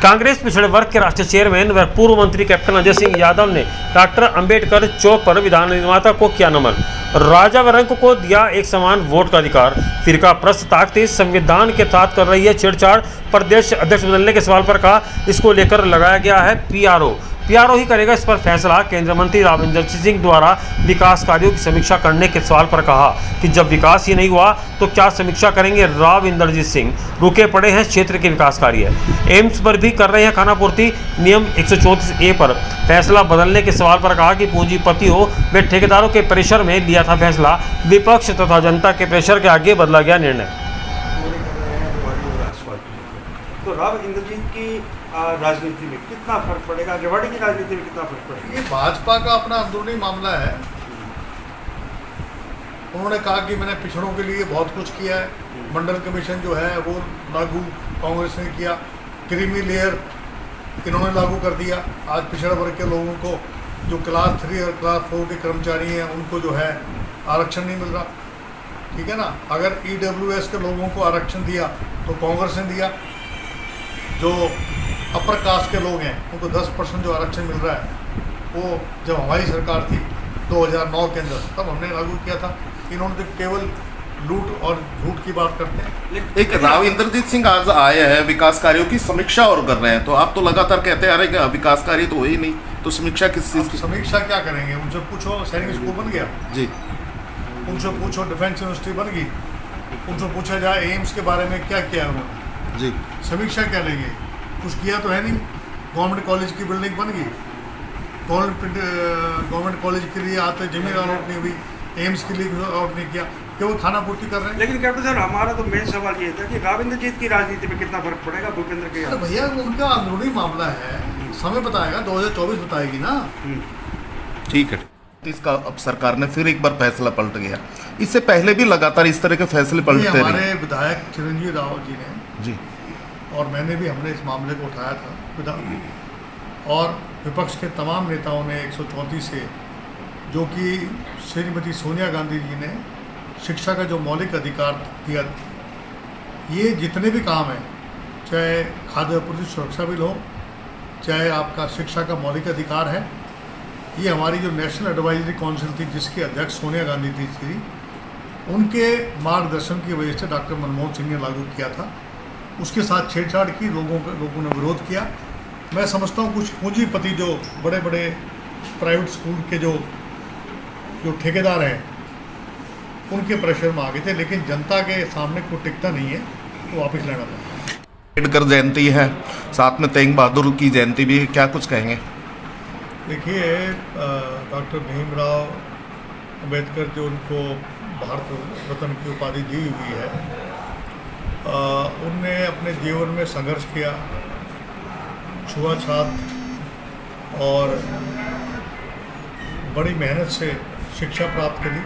कांग्रेस पिछड़े वर्ग के राष्ट्रीय चेयरमैन व पूर्व मंत्री कैप्टन अजय सिंह यादव ने डॉक्टर अंबेडकर चौक पर विधान निर्माता को किया नमन। राजा व रंक को दिया एक समान वोट का अधिकार। फिरका प्रस्त ताकत संविधान के साथ कर रही है छेड़छाड़। प्रदेश अध्यक्ष बदलने के सवाल पर कहा, इसको लेकर लगाया गया है पीआरओ ही करेगा इस पर फैसला। केंद्रीय मंत्री राव इंद्रजीत सिंह द्वारा विकास कार्यों की समीक्षा करने के सवाल पर कहा कि जब विकास ही नहीं हुआ तो क्या समीक्षा करेंगे। राव इंद्रजीत सिंह रुके पड़े हैं क्षेत्र के विकास कार्य। एम्स पर भी कर रहे हैं खानापूर्ति। नियम 134A पर फैसला बदलने के सवाल पर कहा कि पूंजीपतियों व ठेकेदारों के प्रेशर में लिया था फैसला। विपक्ष तथा जनता के प्रेशर के आगे बदला गया निर्णय। तो राव इंद्रजीत की राजनीति में कितना फर्क पड़ेगा, रेवाड़ी की राजनीति में कितना फर्क पड़ेगा? ये भाजपा का अपना अंदरूनी मामला है। उन्होंने कहा कि मैंने पिछड़ों के लिए बहुत कुछ किया है। मंडल कमीशन जो है वो लागू कांग्रेस ने किया। क्रीमी लेयर इन्होंने लागू कर दिया। आज पिछड़ा वर्ग के लोगों को जो क्लास 3 और क्लास 4 के कर्मचारी हैं उनको जो है आरक्षण नहीं मिल रहा। ठीक है ना। अगर EWS के लोगों को आरक्षण दिया तो कांग्रेस ने दिया। जो अपर कास्ट के लोग हैं उनको 10% जो आरक्षण मिल रहा है वो जब हमारी सरकार थी 2009 के अंदर तब हमने लागू किया था। इन्होंने तो केवल लूट और झूठ की बात करते हैं। एक राव इंद्रजीत सिंह आज आए हैं, विकास कार्यों की समीक्षा और कर रहे हैं, तो आप तो लगातार कहते आ रहे हैं कि विकास कार्य तो हो ही नहीं, तो समीक्षा किस चीज़ की? समीक्षा क्या करेंगे? उनसे पूछो सैनिक स्कूल बन गया जी, उनसे पूछो डिफेंस यूनिवर्सिटी बन गई, उनसे पूछा जाए एम्स के बारे में क्या किया उन्होंने जी। समीक्षा क्या लेंगे? कुछ किया तो है नहीं। गवर्नमेंट कॉलेज की बिल्डिंग बन गई, गवर्नमेंट कॉलेज के लिए आते जमीन अलॉट नहीं हुई, एम्स के लिए अलॉट नहीं किया, केवल खानापूर्ति कर रहे हैं। लेकिन कैप्टन साहब हमारा तो मेन सवाल ये था कि राव इंद्रजीत की राजनीति में कितना फर्क पड़ेगा भूपेंद्र के? अरे भैया उनका अंदरूनी मामला है, समय बताएगा, 2024 बताएगी ना। ठीक है। इसका अब सरकार ने फिर एक बार फैसला पलट गया। इससे पहले भी लगातार इस तरह के फैसले पलटते रहे। हमारे विधायक चिरंजीव राव जी ने जी और मैंने भी हमने इस मामले को उठाया था और विपक्ष के तमाम नेताओं ने 134 से, जो कि श्रीमती सोनिया गांधी जी ने शिक्षा का जो मौलिक अधिकार दिया, ये जितने भी काम हैं, चाहे खाद्य आपूर्ति सुरक्षा बिल हो, चाहे आपका शिक्षा का मौलिक अधिकार है, ये हमारी जो नेशनल एडवाइजरी काउंसिल थी जिसकी अध्यक्ष सोनिया गांधी थी, उनके मार्गदर्शन की वजह से डॉक्टर मनमोहन सिंह ने लागू किया था। उसके साथ छेड़छाड़ की, लोगों ने विरोध किया। मैं समझता हूँ कुछ पूंजीपति जो बड़े बड़े प्राइवेट स्कूल के जो ठेकेदार हैं उनके प्रेशर में आ गए थे, लेकिन जनता के सामने कोई टिकता नहीं है तो वापस लेना पड़ा। अम्बेडकर जयंती है, साथ में तेंग बहादुर की जयंती भी है, क्या कुछ कहेंगे? देखिए, डॉक्टर भीमराव अंबेडकर जो उनको भारत रत्न की उपाधि दी हुई है, उनने अपने जीवन में संघर्ष किया, छुआछूत और बड़ी मेहनत से शिक्षा प्राप्त करी।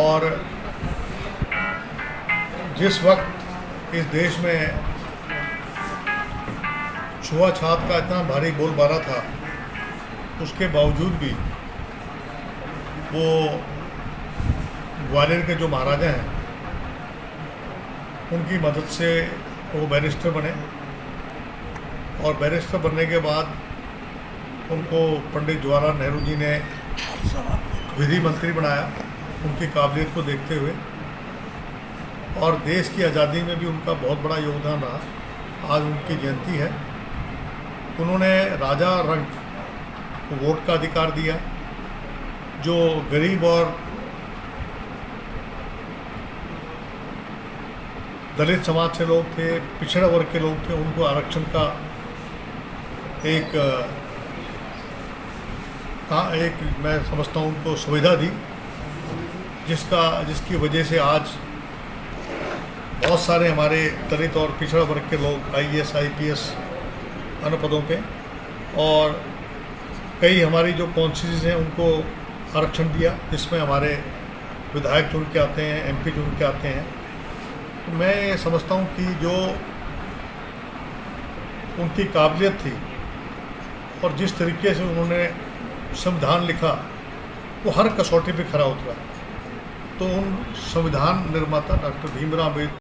और जिस वक्त इस देश में छुआछूत का इतना भारी बोलबाला था, उसके बावजूद भी वो ग्वालियर के जो महाराजा हैं उनकी मदद से वो बैरिस्टर बने और बैरिस्टर बनने के बाद उनको पंडित जवाहरलाल नेहरू जी ने विधि मंत्री बनाया, उनकी काबिलियत को देखते हुए। और देश की आज़ादी में भी उनका बहुत बड़ा योगदान रहा। आज उनकी जयंती है। उन्होंने राजा रंक को वोट का अधिकार दिया। जो गरीब और दलित समाज से लोग थे, पिछड़ा वर्ग के लोग थे, उनको आरक्षण का एक मैं समझता हूँ उनको सुविधा दी, जिसकी वजह से आज बहुत सारे हमारे दलित और पिछड़ा वर्ग के लोग IAS IPS अन्य पदों पे, और कई हमारी जो कॉन्स्टिट्यूंसी हैं उनको आरक्षण दिया, जिसमें हमारे विधायक चुन के आते हैं, MP चुन के आते हैं। तो मैं ये समझता हूँ कि जो उनकी काबिलियत थी और जिस तरीके से उन्होंने संविधान लिखा वो हर कसौटी पे खरा उतरा। तो उन संविधान निर्माता डॉक्टर भीमराव अम्बेडकर